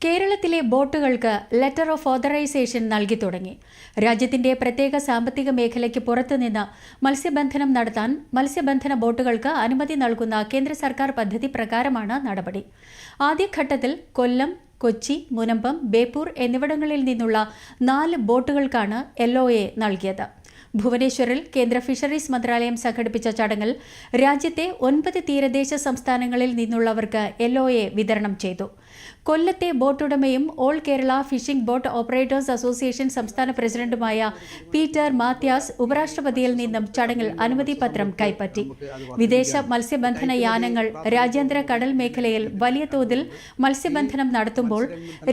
കേരളത്തിലെ ബോട്ടുകൾക്ക് letter of authorisation നൽകി തുടങ്ങി. രാജ്യത്തിന്റെ പ്രത്യേക സാമ്പത്തിക മേഖലയ്ക്ക് പുറത്തുനിന്ന് മത്സ്യബന്ധനം നടത്താൻ മത്സ്യബന്ധന ബോട്ടുകൾക്ക് അനുമതി നൽകുന്ന കേന്ദ്ര സർക്കാർ പദ്ധതി പ്രകാരമാണ് നടപടി. ആദ്യഘട്ടത്തിൽ കൊല്ലം, കൊച്ചി, മുനമ്പം, ബേപ്പൂർ എന്നിവിടങ്ങളിൽ നിന്നുള്ള 4 ബോട്ടുകൾക്കാണ് LOA നൽകിയത്. ഭുവനേശ്വറിൽ കേന്ദ്ര ഫിഷറീസ് മന്ത്രാലയം സംഘടിപ്പിച്ച ചടങ്ങിൽ രാജ്യത്തെ 9 തീരദേശ സംസ്ഥാനങ്ങളിൽ നിന്നുള്ളവർക്ക് LOA വിതരണം ചെയ്തു. കൊല്ലത്തെ ബോട്ടുടമയും all Kerala fishing boat operators association സംസ്ഥാന പ്രസിഡന്റുമായ പീറ്റർ മാത്യാസ് ഉപരാഷ്ട്രപതിയിൽ നിന്നും ചടങ്ങിൽ അനുമതി പത്രം കൈപ്പറ്റി. വിദേശ മത്സ്യബന്ധന യാനങ്ങൾ രാജ്യാന്തര കടൽ മേഖലയിൽ വലിയ തോതിൽ മത്സ്യബന്ധനം നടത്തുമ്പോൾ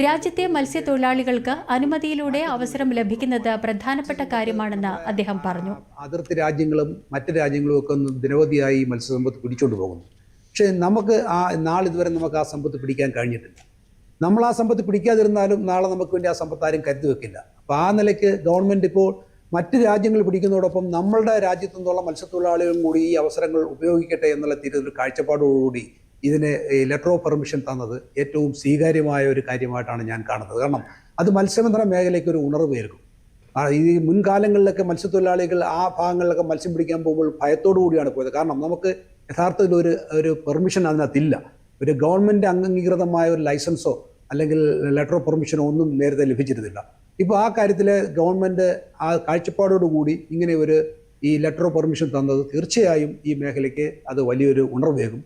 രാജ്യത്തെ മത്സ്യത്തൊഴിലാളികൾക്ക് അനുമതിയിലൂടെ അവസരം ലഭിക്കുന്നത് പ്രധാനപ്പെട്ട കാര്യമാണെന്ന് അദ്ദേഹം പറഞ്ഞു. അതിർത്തി രാജ്യങ്ങളും മറ്റ് രാജ്യങ്ങളും ഒക്കെ നിരവധിയായി മത്സ്യസമ്പത്ത് പിടിച്ചുകൊണ്ട് പോകുന്നു. പക്ഷേ നമുക്ക് നാളിതുവരെ നമുക്ക് ആ സമ്പത്ത് പിടിക്കാൻ കഴിഞ്ഞിട്ടില്ല. നമ്മൾ ആ സമ്പത്ത് പിടിക്കാതിരുന്നാലും നാളെ നമുക്ക് വേണ്ടി ആ സമ്പത്ത് ആരും കരുതി വെക്കില്ല. അപ്പോൾ ആ നിലയ്ക്ക് ഗവൺമെൻറ് ഇപ്പോൾ മറ്റ് രാജ്യങ്ങൾ പിടിക്കുന്നതോടൊപ്പം നമ്മളുടെ രാജ്യത്തു നിന്നുള്ള മത്സ്യത്തൊഴിലാളികളും കൂടി ഈ അവസരങ്ങൾ ഉപയോഗിക്കട്ടെ എന്നുള്ള ഒരു കാഴ്ചപ്പാടോടുകൂടി ഇതിന് ലെറ്റർ ഓഫ് പെർമിഷൻ തന്നത് ഏറ്റവും സ്വീകാര്യമായ ഒരു കാര്യമായിട്ടാണ് ഞാൻ കാണുന്നത്. കാരണം അത് മത്സ്യബന്ധന മേഖലയ്ക്ക് ഒരു ഉണർവ് ഏൽക്കും. ഈ മുൻകാലങ്ങളിലൊക്കെ മത്സ്യത്തൊഴിലാളികൾ ആ ഭാഗങ്ങളിലൊക്കെ മത്സ്യം പിടിക്കാൻ പോകുമ്പോൾ ഭയത്തോടു കൂടിയാണ് പോയത്. കാരണം നമുക്ക് യഥാർത്ഥത്തിൽ ഒരു പെർമിഷൻ അതിനകത്തില്ല. ഒരു ഗവൺമെൻറ് അംഗീകൃതമായ ഒരു ലൈസൻസോ അല്ലെങ്കിൽ ലെറ്റർ ഓഫ് പെർമിഷനോ ഒന്നും നേരത്തെ ലഭിച്ചിരുന്നില്ല. ഇപ്പോൾ ആ കാര്യത്തിൽ ഗവൺമെൻറ് ആ കാഴ്ചപ്പാടോടുകൂടി ഇങ്ങനെ ഈ ലെറ്റർ ഓഫ് പെർമിഷൻ തന്നത് തീർച്ചയായും ഈ മേഖലയ്ക്ക് അത് വലിയൊരു ഉണർവേകും.